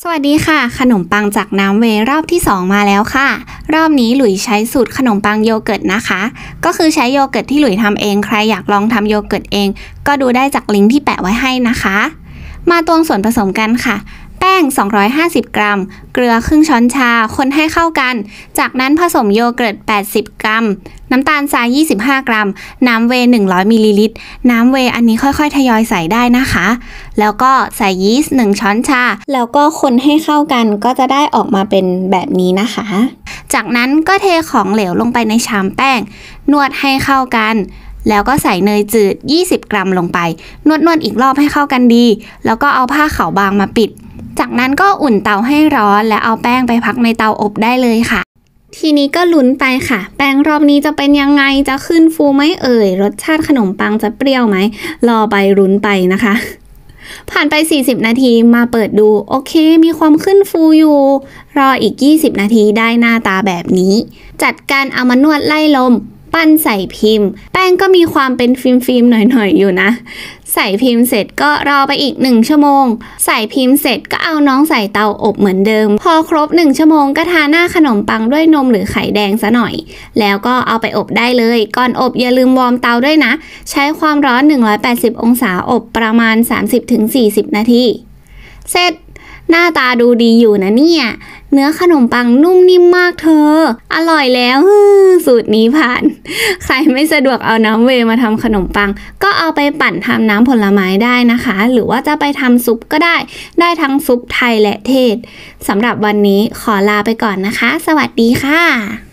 สวัสดีค่ะขนมปังจากน้ำเวย์รอบที่2มาแล้วค่ะรอบนี้หลุยใช้สูตรขนมปังโยเกิร์ตนะคะก็คือใช้โยเกิร์ตที่หลุยทำเองใครอยากลองทำโยเกิร์ตเองก็ดูได้จากลิงก์ที่แปะไว้ให้นะคะมาตวงส่วนผสมกันค่ะแป้ง250กรัมเกลือครึ่งช้อนชาคนให้เข้ากันจากนั้นผสมโยเกิร์ต80กรัมน้ำตาลทราย25กรัมน้ำเวย์100มิลลิลิตรน้ำเวย์อันนี้ค่อยๆทยอยใส่ได้นะคะแล้วก็ใส่ยีสต์1ช้อนชาแล้วก็คนให้เข้ากันก็จะได้ออกมาเป็นแบบนี้นะคะจากนั้นก็เทของเหลวลงไปในชามแป้งนวดให้เข้ากันแล้วก็ใส่เนยจืด20กรัมลงไปนวดอีกรอบให้เข้ากันดีแล้วก็เอาผ้าขาวบางมาปิดจากนั้นก็อุ่นเตาให้ร้อนและเอาแป้งไปพักในเตาอบได้เลยค่ะทีนี้ก็ลุ้นไปค่ะแป้งรอบนี้จะเป็นยังไงจะขึ้นฟูไหมเอ่ยรสชาติขนมปังจะเปรี้ยวไหมรอไปลุ้นไปนะคะผ่านไป40นาทีมาเปิดดูโอเคมีความขึ้นฟูอยู่รออีก20นาทีได้หน้าตาแบบนี้จัดการเอามานวดไล่ลมปั้นใส่พิมพ์แป้งก็มีความเป็นฟิล์มๆหน่อยๆอยู่นะใส่พิมพ์เสร็จก็รอไปอีก1ชั่วโมงใส่พิมพ์เสร็จก็เอาน้องใส่เตาอบเหมือนเดิมพอครบ1ชั่วโมงก็ทาหน้าขนมปังด้วยนมหรือไข่แดงซะหน่อยแล้วก็เอาไปอบได้เลยก่อนอบอย่าลืมวอร์มเตาด้วยนะใช้ความร้อน180องศาอบประมาณ 30-40 นาทีเสร็จหน้าตาดูดีอยู่นะเนี่ยเนื้อขนมปังนุ่มนิ่มมากเธออร่อยแล้วสูตรนี้ผ่านใครไม่สะดวกเอาน้ำเวย์มาทำขนมปังก็เอาไปปั่นทำน้ำผลไม้ได้นะคะหรือว่าจะไปทำซุปก็ได้ทั้งซุปไทยและเทศสำหรับวันนี้ขอลาไปก่อนนะคะสวัสดีค่ะ